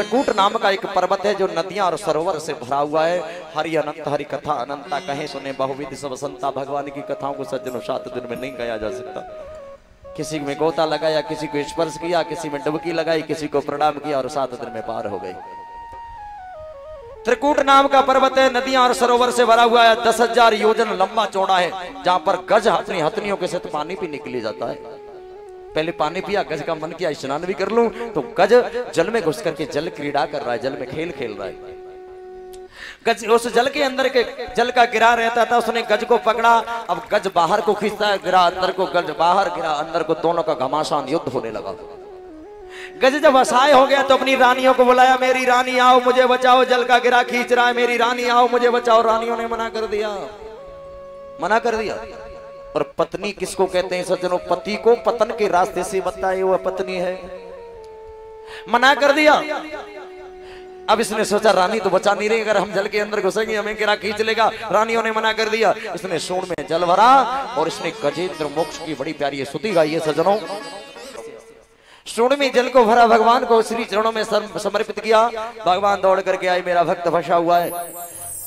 त्रिकूट नाम का एक पर्वत है जो नदियां और सरोवर से भरा हुआ है। हरि अनंत हरि कथा अनंता, कहे सुने बहुविध सब संता। भगवान की कथाओं को सज्जनों 7 दिन में नहीं गाया जा सकता। किसी में गोता लगाया, किसी को स्पर्श किया, किसी में डुबकी लगाई, किसी को प्रणाम किया और 7 दिन में पार हो गई। त्रिकूट नाम का पर्वत है, नदियां और सरोवर से भरा हुआ है। 10,000 योजन लंबा चौड़ा है, जहां पर गज अपनी हथनियों के साथ पानी पीने के लिए जाता है। पहले पानी पिया, गज का मन किया स्नान भी कर लूं, तो गज जल में घुस करके जल क्रीड़ा कर रहा है, जल में खेल खेल रहा है। गज उस जल के अंदर के जल का गिरा रहता था, उसने गज को पकड़ा। अब गज बाहर को खींचता है, गिरा अंदर को, गज बाहर गिरा अंदर को, दोनों का घमासान युद्ध होने लगा। गज जब असहाय हो गया तो अपनी रानियों को बुलाया, मेरी रानी आओ मुझे बचाओ, जल का गिरा खींच रहा है, मेरी रानी आओ मुझे बचाओ। रानियों ने मना कर दिया, मना कर दिया। और पत्नी किसको कहते हैं सज्जनों? पति को पतन के रास्ते से बताए वह पत्नी है। मना कर दिया। अब इसने सोचा रानी तो बचा नहीं रही, अगर हम जल के अंदर घुसेंगे हमें गिरा खींच लेगा। रानियों ने मना कर दिया। इसने सूंड में जल भरा और इसने गजेंद्र मोक्ष की बड़ी प्यारी स्तुति गाई है सज्जनों। सूंड में जल को भरा, भगवान को श्री चरणों में समर्पित किया। भगवान दौड़ करके आए, मेरा भक्त फंसा हुआ है।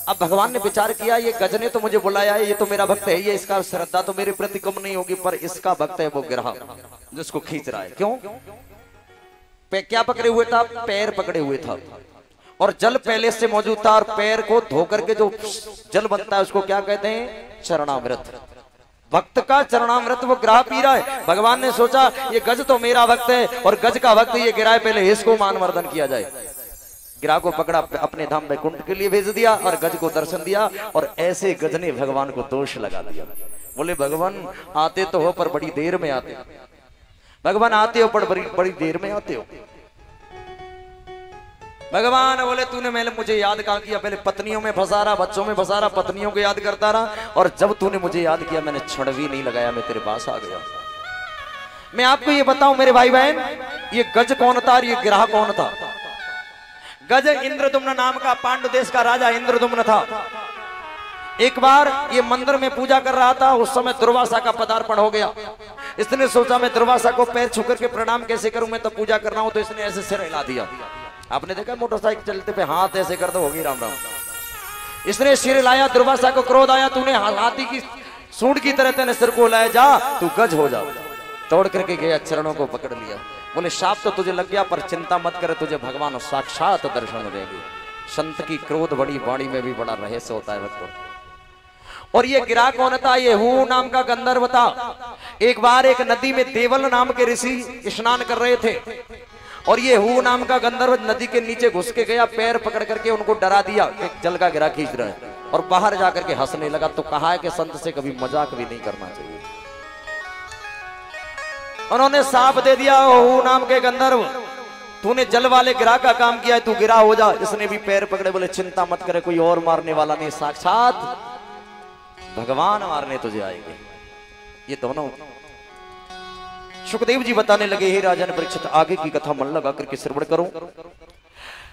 अब भगवान ने विचार किया, ये गज ने तो मुझे बुलाया है, ये तो मेरा भक्त है, ये इसका श्रद्धा तो मेरे प्रति कम नहीं होगी, पर इसका भक्त है वो गिरहा जिसको खींच रहा है। क्यों? क्या पकड़े हुए था? पैर पकड़े हुए था और जल पहले से मौजूद था। और पैर को धो करके जो जल बनता है उसको क्या कहते हैं? चरणामृत। भक्त का चरणामृत वो गिरा पी रहा है। भगवान ने सोचा ये गज तो मेरा भक्त है और गज का भक्त ये गिरा है, पहले इसको मान मर्दन किया जाए। गिरा को पकड़ा, अपने धाम वैकुंठ के लिए भेज दिया और गज को दर्शन दिया। और ऐसे गज ने भगवान को दोष लगा दिया। बोले भगवान आते तो हो पर बड़ी देर में आते हो, भगवान आते हो पर बड़ी देर में आते हो। भगवान बोले तूने मैंने मुझे याद कहाँ किया? पहले पत्नियों में फंसा रहा, बच्चों में फंसा रहा, पत्नियों को याद करता रहा, और जब तूने मुझे याद किया मैंने क्षण भी नहीं लगाया, मैं तेरे पास आ गया। मैं आपको ये बताऊं मेरे भाई बहन, ये गज कौन था और ये गिरहा कौन था? गज इंद्रदुम्न नाम का पांडु देश का राजा इंद्रदुम्न था। एक बार ये मंदिर में पूजा कर रहा था, उस समय दुर्वासा का पदार्पण हो गया। इसने सोचा मैं दुर्वासा को पैर छू करके प्रणाम कैसे करूं, मैं तो पूजा कर रहा हूं। तो इसने ऐसे सिर हिला दिया। आपने देखा मोटरसाइकिल चलते पे हाथ ऐसे कर दो, होगी राम राम। इसने सिर हिलाया, दुर्वासा को क्रोध आया, तूने हाथी की सूंड की तरह तेने सिर को हिलाया, जा तू गज हो जा। तोड़ करके गया, चरणों को पकड़ लिया। बोले शाप तो तुझे लग गया पर चिंता मत कर, तुझे भगवान साक्षात दर्शन देंगे। संत की क्रोध बड़ी वाणी में भी बड़ा रहस्य होता है भक्तों। और ये गिरा कौन था? ये हु नाम का गंधर्व था। एक बार एक नदी में देवल नाम के ऋषि स्नान कर रहे थे और ये हु नाम का गंधर्व नदी के नीचे घुस के गया, पैर पकड़ करके उनको डरा दिया कि जल का गिरा खींच रहे हैं, और बाहर जाकर के हंसने लगा। तो कहा है कि संत से कभी मजाक भी नहीं करना चाहिए। उन्होंने साफ दे दिया, हु नाम के गंधर्व तूने जल वाले गिरा का काम किया है, तू गिरा हो जा। इसने भी पैर पकड़े, बोले चिंता मत करे, कोई और मारने वाला नहीं, साक्षात भगवान मारने तुझे आएंगे। ये दोनों सुखदेव जी बताने लगे, हे राजन परीक्षित आगे की कथा मन लगा करके श्रवण करो।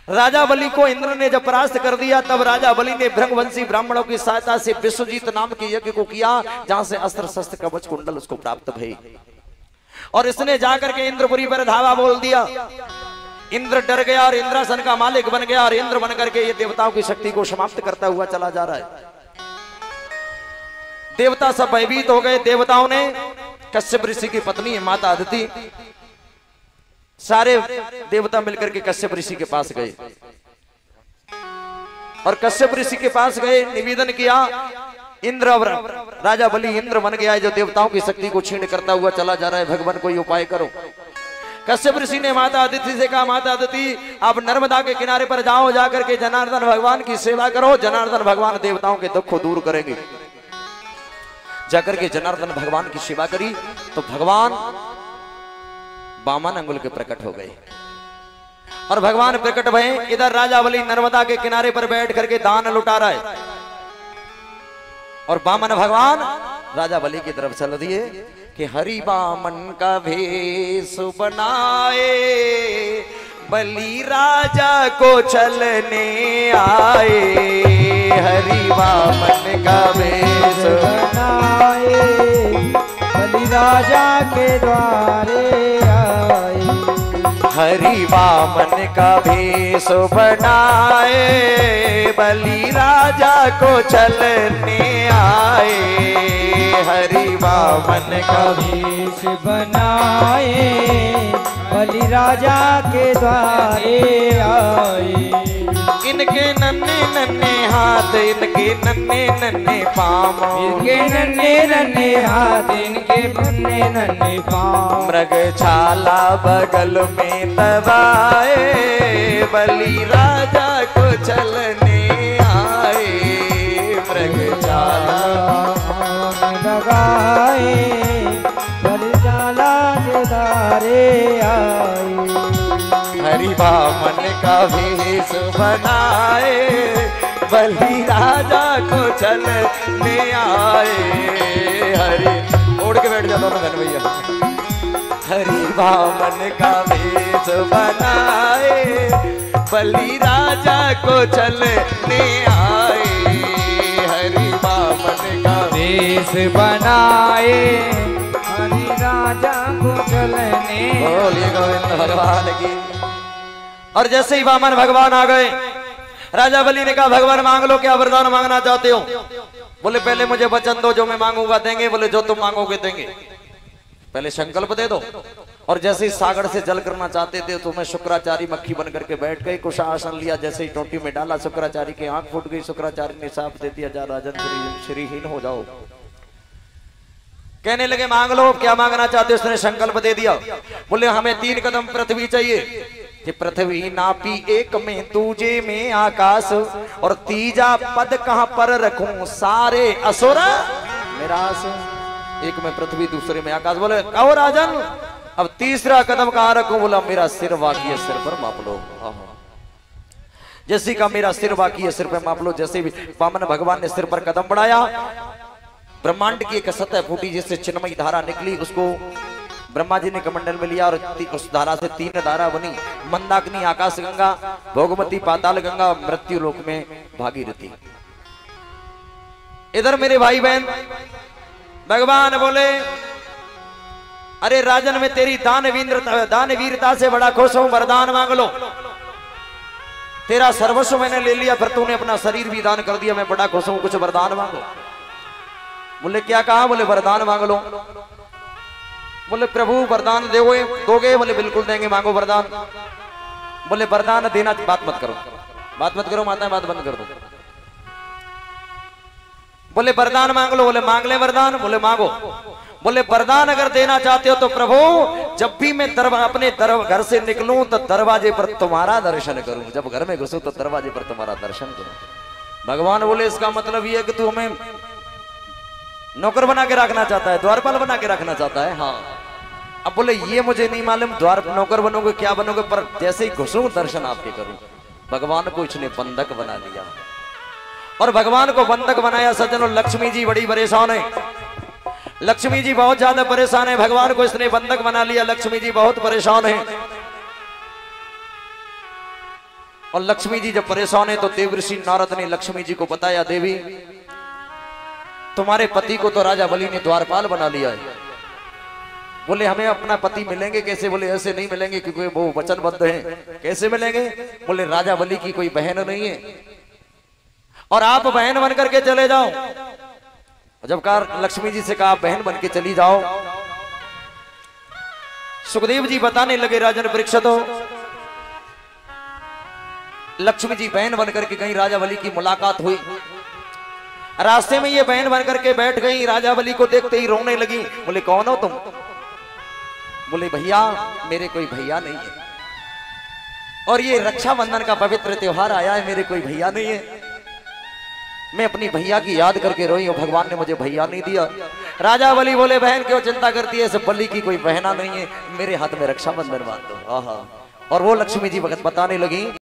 राजा बलि को इंद्र ने जब परास्त कर दिया, तब राजा बलि ने भृंगवंशी ब्राह्मणों की सहायता से विश्वजीत नाम के यज्ञ को किया, जहां से अस्त्र शस्त्र कवच कुंडल उसको प्राप्त भई। और इसने जाकर के इंद्रपुरी पर धावा बोल दिया। इंद्र डर गया और इंद्रासन का मालिक बन गया, और इंद्र बन करके ये देवताओं की शक्ति को समाप्त करता हुआ चला जा रहा है। देवता सब भयभीत हो गए। देवताओं ने कश्यप ऋषि की पत्नी है माता अदिति, सारे देवता मिलकर के कश्यप ऋषि के पास गए और कश्यप ऋषि के पास गए, निवेदन किया, इंद्र राजा बलि इंद्र बन गया है, जो देवताओं की शक्ति को छीन करता हुआ चला जा रहा है, भगवान कोई उपाय करो। कश्यप ऋषि ने माता अदिति से कहा, माता अदिति आप नर्मदा के किनारे पर जाओ, जाकर के जनार्दन भगवान की सेवा करो, जनार्दन भगवान देवताओं के दुख को दूर करेंगे। जाकर के जनार्दन भगवान की सेवा करी तो भगवान वामन अंगुल के प्रकट हो गए और भगवान प्रकट भये। इधर राजा बलि नर्मदा के किनारे पर बैठ करके दान लुटा रहा है और वामन भगवान राजा बलि की तरफ चल दिए कि हरि वामन का भेष बनाए, बलि राजा को चलने आए। हरि वामन का भेष बनाए, बलि राजा के द्वारे आए। हरि वामन का भेष बनाए बलि राजा को चलने आए। हरि वामन का भेष बनाए बलि राजा के द्वारे आए। इनके नन्हे नन्हे हाथ इनके नन्हे नन्हे पाँव, इनके नन्हे नन्हे हाथ इनके नन्हे नन्हे पाँव। मृग छाला बगल में दबाए बलि राजा को चलने आए। मृग छाला लगाए बलि जाला के द्वारे आए। हरि वामन का भेष बनाए बलि राजा को चलने आए। हरि उड़ के बैठ जाता ना बहन भैया। हरि वामन का भेष बनाए बलि राजा को चलने आए। हरि वामन का भेष बनाए हरि राजा को चलने। बोलिए गोविंद भगवान की। और जैसे ही वामन भगवान आ गए, राजा बलि ने कहा भगवान मांग लो, क्या वरदान मांगना चाहते हो? बोले पहले मुझे वचन दो, जो मैं मांगूंगा देंगे। बोले जो तुम मांगोगे देंगे, पहले संकल्प दे दो। और जैसे ही सागर से जल करना चाहते थे तो मैं शुक्राचारी मक्खी बन करके बैठ गई, कुछ आसन लिया, जैसे ही टोटी में डाला शुक्राचारी की आंख फूट गई। शुक्राचारी ने साफ दे दिया, जा राजन श्रीहीन हो जाओ। कहने लगे मांग लो, क्या मांगना चाहते हो? उसने संकल्प दे दिया। बोले हमें 3 कदम पृथ्वी चाहिए कि पृथ्वी नापी एक में, दूजे में आकाश, और तीजा पद कहां पर रखूं सारे असुर निराश। एक में पृथ्वी, दूसरे में आकाश। बोले कहो राजन अब तीसरा कदम कहां रखूं? बोला मेरा सिर बाकी है, सिर पर माप लो। जैसे का मेरा सिर बाकी है, सिर पर माप लो। जैसे भी वामन भगवान ने सिर पर कदम बढ़ाया, ब्रह्मांड की एक सतह फूटी जिससे चिन्मयी धारा निकली। उसको ब्रह्मा जी ने कमंडल में लिया और उस धारा से 3 धारा बनी, मंदाकिनी, आकाश गंगा, भोगमती, पाताल गंगा, मृत्यु लोक में भागीरथी। इधर मेरे भाई बहन भगवान बोले अरे राजन मैं तेरी दानवीरता से बड़ा खुश हूं, वरदान मांग लो। तेरा सर्वस्व मैंने ले लिया, फिर तूने अपना शरीर भी दान कर दिया, मैं बड़ा खुश हूं, कुछ वरदान मांगो। बोले क्या कहा? बोले वरदान मांग लो। बोले प्रभु वरदान दोगे? बोले बिल्कुल देंगे, मांगो वरदान। बोले वरदान देना, बात मत करो, बात मत करो माता, बात बंद कर दो। बोले वरदान मांग लो। बोले मांग ले वरदान। बोले मांगो। बोले वरदान अगर देना चाहते हो तो प्रभु जब भी मैं अपने घर से निकलूं तो दरवाजे पर तुम्हारा दर्शन करूं, जब घर में घुसूं तो दरवाजे पर तुम्हारा दर्शन करूं। भगवान बोले इसका मतलब ये है कि तू हमें नौकर बना के रखना चाहता है, द्वारपाल बना के रखना चाहता है। हाँ। अब बोले ये मुझे नहीं मालूम द्वार नौकर बनोगे क्या बनोगे, पर जैसे ही घुसूं दर्शन आपके करूं। भगवान को इसने बंधक बना लिया, और भगवान को बंधक बनाया सज्जनों। लक्ष्मी जी बड़ी परेशान है, लक्ष्मी जी बहुत ज्यादा परेशान है। भगवान को इसने बंधक बना लिया, लक्ष्मी जी बहुत परेशान है। और लक्ष्मी जी जब परेशान है तो देवर्षि नारद ने लक्ष्मी जी को बताया, देवी तुम्हारे पति को तो राजा बलि ने द्वारपाल बना लिया है। बोले हमें अपना पति मिलेंगे कैसे? बोले ऐसे नहीं मिलेंगे क्योंकि वो वचनबद्ध हैं। कैसे मिलेंगे? बोले राजा बलि की कोई बहन नहीं है और आप बहन बन करके चले जाओ। जब कहा लक्ष्मी जी से कहा बहन बन के चली जाओ। सुखदेव जी बताने लगे राजन परीक्षित हो, लक्ष्मी जी बहन बन करके गई, राजा बलि की मुलाकात हुई। रास्ते में ये बहन बन करके बैठ गई, राजा बलि को देखते ही रोने लगी। बोले कौन हो तुम? बोले भैया मेरे कोई भैया नहीं है, और ये रक्षाबंधन का पवित्र त्योहार आया है, मेरे कोई भैया नहीं है। मैं अपनी भैया की याद करके रोई हूं, भगवान ने मुझे भैया नहीं दिया। राजा बलि बोले बहन क्यों चिंता करती है, सब बलि की कोई बहना नहीं है, मेरे हाथ में रक्षाबंधन बांध दो। आहा। और वो लक्ष्मी जी वक्त बताने लगी।